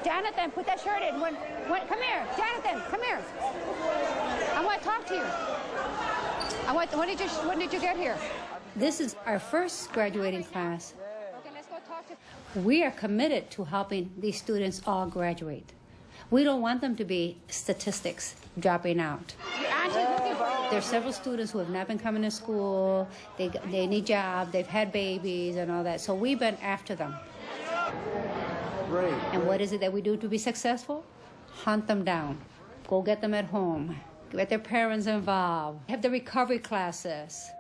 Jonathan, put that shirt in. Come here. Jonathan, come here. I want to talk to you. When did you get here? This is our first graduating class. Okay, let's go talk to... We are committed to helping these students all graduate. We don't want them to be statistics dropping out. There's several students who have not been coming to school. They need jobs. They've had babies and all that. So we've been after them. Great. And what is it that we do to be successful? Hunt them down. Go get them at home. Get their parents involved. Have the recovery classes.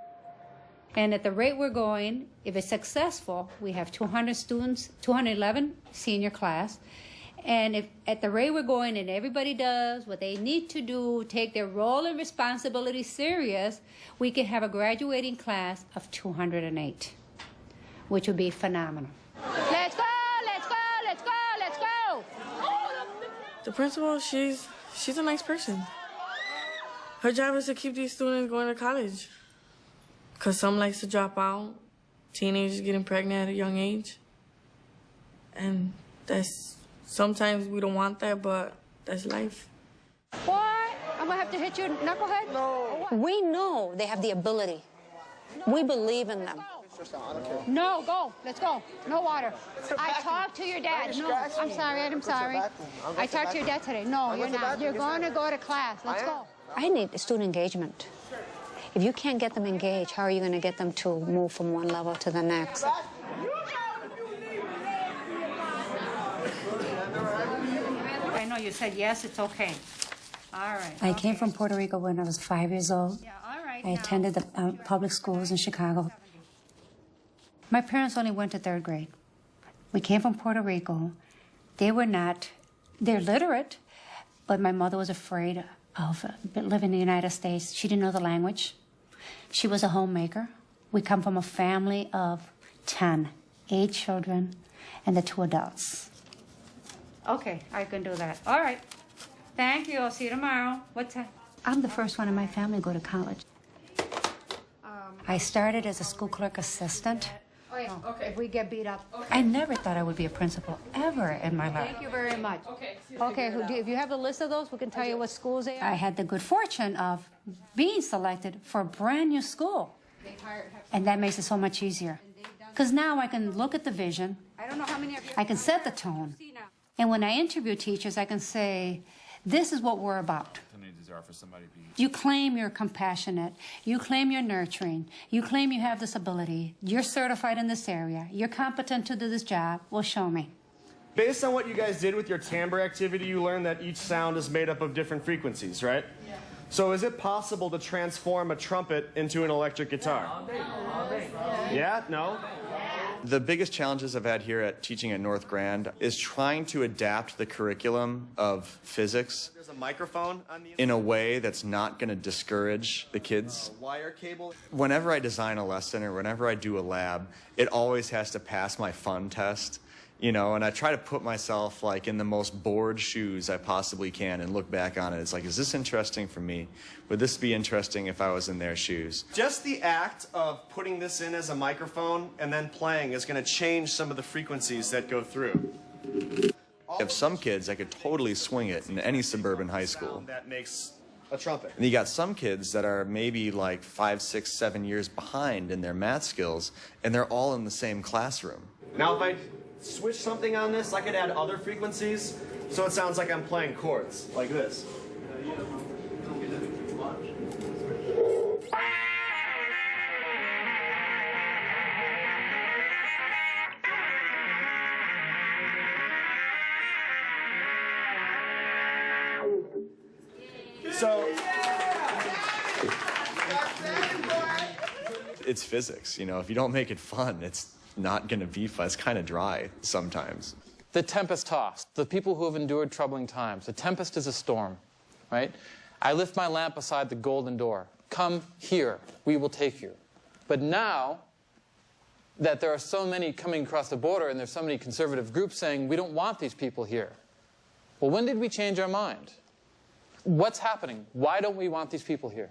And at the rate we're going, if it's successful, we have 200 students, 211 senior class. And if at the rate we're going and everybody does what they need to do, take their role and responsibility serious, we can have a graduating class of 208, which would be phenomenal. Let's go, let's go, let's go, let's go. The principal, she's a nice person. Her job is to keep these students going to college. Because some likes to drop out, teenagers getting pregnant at a young age. And sometimes we don't want that, but that's life. What? I'm going to have to hit you, knucklehead? No. We know they have the ability. We believe in them. No, go. Let's go. No water. I talked to your dad. No, I'm sorry. I talked to your dad today. No, you're not. You're going to go to class. Let's go. I need student engagement. If you can't get them engaged, how are you going to get them to move from one level to the next? I know you said yes, it's okay. All right. I came from Puerto Rico when I was 5 years old. Yeah, all right. I attended the public schools in Chicago. My parents only went to 3rd grade. We came from Puerto Rico. They're literate, but my mother was afraid of living in the United States. She didn't know the language. She was a homemaker. We come from a family of 8 children, and the 2 adults. Okay, I can do that. All right. Thank you. I'll see you tomorrow. What time? I'm the first one in my family to go to college. I started as a school clerk assistant. Oh, yeah. Okay. If we get beat up. Okay. I never thought I would be a principal ever in my life. Thank you very much. Okay, if you have the list of those, we can tell you what schools they are. I had the good fortune of being selected for a brand new school. And that makes it so much easier. Because now I can look at the vision. I don't know how many of you. I can set the tone. And when I interview teachers, I can say, this is what we're about. You claim you're compassionate. You claim you're nurturing. You claim you have this ability. You're certified in this area. You're competent to do this job. Well, show me. Based on what you guys did with your timbre activity, you learned that each sound is made up of different frequencies, right? Yeah. So is it possible to transform a trumpet into an electric guitar? Yeah? No? The biggest challenges I've had here at teaching at North Grand is trying to adapt the curriculum of physics There's a microphone on the in a way that's not going to discourage the kids. wire cable. Whenever I design a lesson or whenever I do a lab, it always has to pass my fun test, you know, and I try to put myself like in the most bored shoes I possibly can and look back on it. It's like, is this interesting for me? Would this be interesting if I was in their shoes? Just the act of putting this in as a microphone and then playing is going to change some of the frequencies that go through. have some kids that could totally swing it in any suburban high school. That makes a trumpet. And you got some kids that are maybe like 5, 6, 7 years behind in their math skills, and they're all in the same classroom. Now if I switch something on this, I could add other frequencies, so it sounds like I'm playing chords, like this. So it's physics, you know. If you don't make it fun, it's not going to be fun. It's kind of dry sometimes. The tempest tossed, the people who have endured troubling times. The tempest is a storm, right? I lift my lamp beside the golden door. Come here, we will take you. But now that there are so many coming across the border and there's so many conservative groups saying, we don't want these people here. Well, when did we change our mind? What's happening? Why don't we want these people here?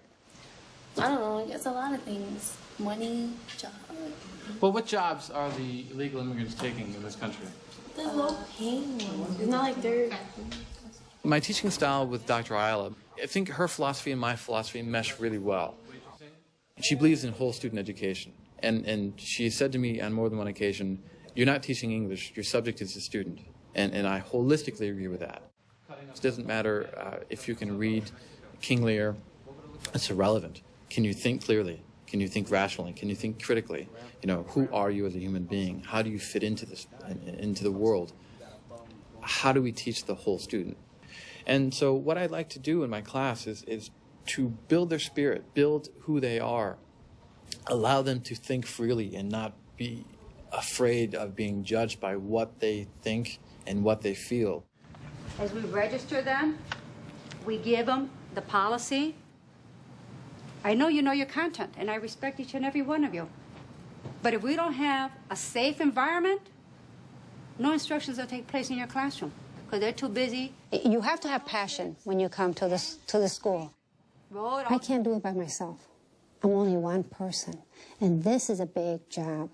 I don't know. It's a lot of things. Money, job. Well, what jobs are the illegal immigrants taking in this country? The low paying ones. It's not like they're... My teaching style with Dr. Ayala, I think her philosophy and my philosophy mesh really well. She believes in whole student education. And she said to me on more than one occasion, you're not teaching English, your subject is the student. And I holistically agree with that. It doesn't matter if you can read King Lear, it's irrelevant. Can you think clearly? Can you think rationally? Can you think critically? You know, who are you as a human being? How do you fit into this, into the world? How do we teach the whole student? And so what I'd like to do in my class is to build their spirit, build who they are, allow them to think freely and not be afraid of being judged by what they think and what they feel. As we register them, we give them the policy. I know you know your content, and I respect each and every one of you. But if we don't have a safe environment, no instructions will take place in your classroom because they're too busy. You have to have passion when you come to the school. I can't do it by myself. I'm only one person, and this is a big job.